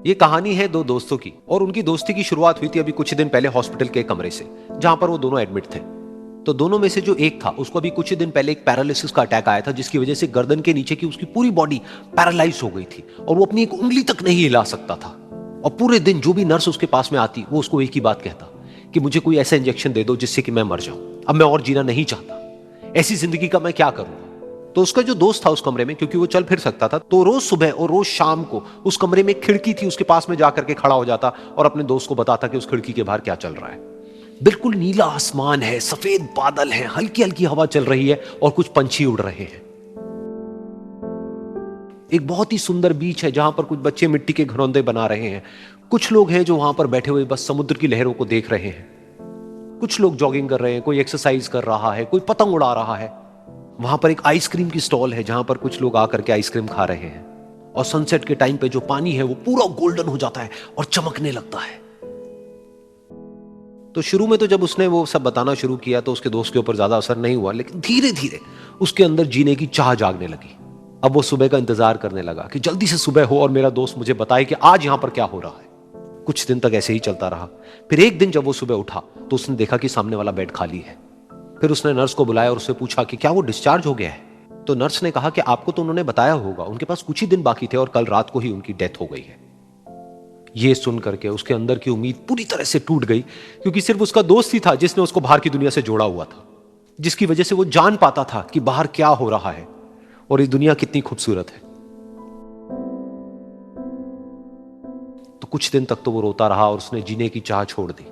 ये कहानी है दो दोस्तों की और उनकी दोस्ती की शुरुआत हुई थी अभी कुछ दिन पहले हॉस्पिटल के कमरे से, जहां पर वो दोनों एडमिट थे। तो दोनों में से जो एक था उसको अभी कुछ दिन पहले एक पैरालिसिस का अटैक आया था, जिसकी वजह से गर्दन के नीचे की उसकी पूरी बॉडी पैरालाइज हो गई थी और वो अपनी एक उंगली तक नहीं हिला सकता था। और पूरे दिन जो भी नर्स उसके पास में आती वो उसको एक ही बात कहता कि मुझे कोई ऐसा इंजेक्शन दे दो जिससे कि मैं मर जाऊं, अब मैं और जीना नहीं चाहता, ऐसी जिंदगी का मैं क्या करूंगा। तो उसका जो दोस्त था उस कमरे में, क्योंकि वो चल फिर सकता था, तो रोज सुबह और रोज शाम को उस कमरे में खिड़की थी, उसके पास में जाकर के खड़ा हो जाता और अपने दोस्त को बताता कि उस खिड़की के बाहर क्या चल रहा है। बिल्कुल नीला आसमान है, सफेद बादल है, हल्की हल्की हवा चल रही है और कुछ पंछी उड़ रहे हैं। एक बहुत ही सुंदर बीच है जहां पर कुछ बच्चे मिट्टी के घरौंदे बना रहे हैं। कुछ लोग हैं जो वहां पर बैठे हुए बस समुद्र की लहरों को देख रहे हैं। कुछ लोग जॉगिंग कर रहे हैं, कोई एक्सरसाइज कर रहा है, कोई पतंग उड़ा रहा है। वहां पर एक आइसक्रीम की स्टॉल है जहां पर कुछ लोग आकर के आइसक्रीम खा रहे हैं। और सनसेट के टाइम पे जो पानी है वो पूरा गोल्डन हो जाता है और चमकने लगता है। तो शुरू में तो जब उसने वो सब बताना शुरू किया तो उसके दोस्त के ऊपर ज्यादा असर नहीं हुआ, लेकिन धीरे धीरे उसके अंदर जीने की चाह जागने लगी। अब वो सुबह का इंतजार करने लगा कि जल्दी से सुबह हो और मेरा दोस्त मुझे बताए कि आज यहां पर क्या हो रहा है। कुछ दिन तक ऐसे ही चलता रहा। फिर एक दिन जब वो सुबह उठा तो उसने देखा कि सामने वाला बेड खाली है। फिर उसने नर्स को बुलाया और उससे पूछा कि क्या वो डिस्चार्ज हो गया है। तो नर्स ने कहा कि आपको तो उन्होंने बताया होगा, उनके पास कुछ ही दिन बाकी थे और कल रात को ही उनकी डेथ हो गई है। ये सुन करके उसके अंदर की उम्मीद पूरी तरह से टूट गई, क्योंकि सिर्फ उसका दोस्त ही था जिसने उसको बाहर की दुनिया से जोड़ा हुआ था, जिसकी वजह से वो जान पाता था कि बाहर क्या हो रहा है और ये दुनिया कितनी खूबसूरत है। तो कुछ दिन तक तो वो रोता रहा और उसने जीने की चाह छोड़ दी।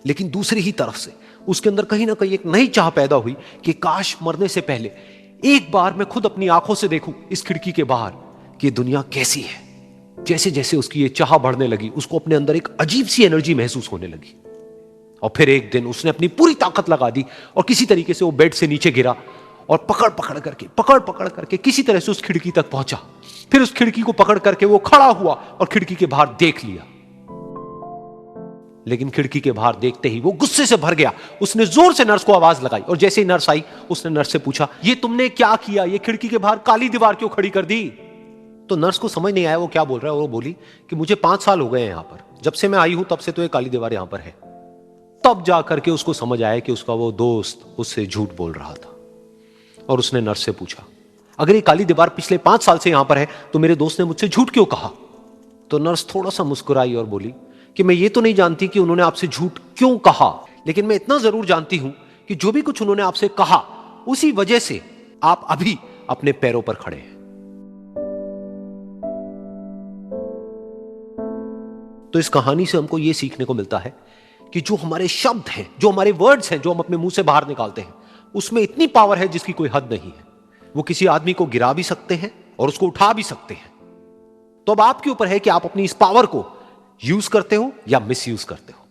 लेकिन दूसरी ही तरफ से उसके अंदर कहीं ना कहीं एक नई चाह पैदा हुई कि काश मरने से पहले एक बार मैं खुद अपनी आंखों से देखूं इस खिड़की के बाहर कि दुनिया कैसी है। जैसे जैसे उसकी ये चाह बढ़ने लगी, उसको अपने अंदर एक अजीब सी एनर्जी महसूस होने लगी। और फिर एक दिन उसने अपनी पूरी ताकत लगा दी और किसी तरीके से वो बेड से नीचे गिरा और पकड़ पकड़ करके किसी तरह से उस खिड़की तक पहुंचा। फिर उस खिड़की को पकड़ करके वो खड़ा हुआ और खिड़की के बाहर देख लिया। लेकिन खिड़की के बाहर देखते ही वो गुस्से से भर गया। उसने जोर से नर्स को आवाज लगाई और जैसे ही नर्स आई उसने नर्स से पूछा, ये तुमने क्या किया, ये खिड़की के बाहर काली दीवार क्यों खड़ी कर दी। तो नर्स को समझ नहीं आया वो क्या बोल रहा है और वो बोली कि मुझे 5 साल हो गए हैं यहां पर, जब से मैं आई हूं तब से तो ये काली दीवार यहां पर है। तब जाकर के उसको समझ आया कि उसका वो दोस्त उससे झूठ बोल रहा था। और उसने नर्स से पूछा, अगर ये काली दीवार पिछले 5 साल से यहां पर है तो मेरे दोस्त ने मुझसे झूठ क्यों कहा। तो नर्स थोड़ा सा मुस्कुराई और बोली कि मैं ये तो नहीं जानती कि उन्होंने आपसे झूठ क्यों कहा, लेकिन मैं इतना जरूर जानती हूं कि जो भी कुछ उन्होंने आपसे कहा उसी वजह से आप अभी अपने पैरों पर खड़े हैं। तो इस कहानी से हमको यह सीखने को मिलता है कि जो हमारे शब्द हैं, जो हमारे वर्ड्स हैं, जो हम अपने मुंह से बाहर निकालते हैं, उसमें इतनी पावर है जिसकी कोई हद नहीं है। वो किसी आदमी को गिरा भी सकते हैं और उसको उठा भी सकते हैं। तो अब आपके ऊपर है कि आप अपनी इस पावर को यूज करते हो या मिस यूज करते हो।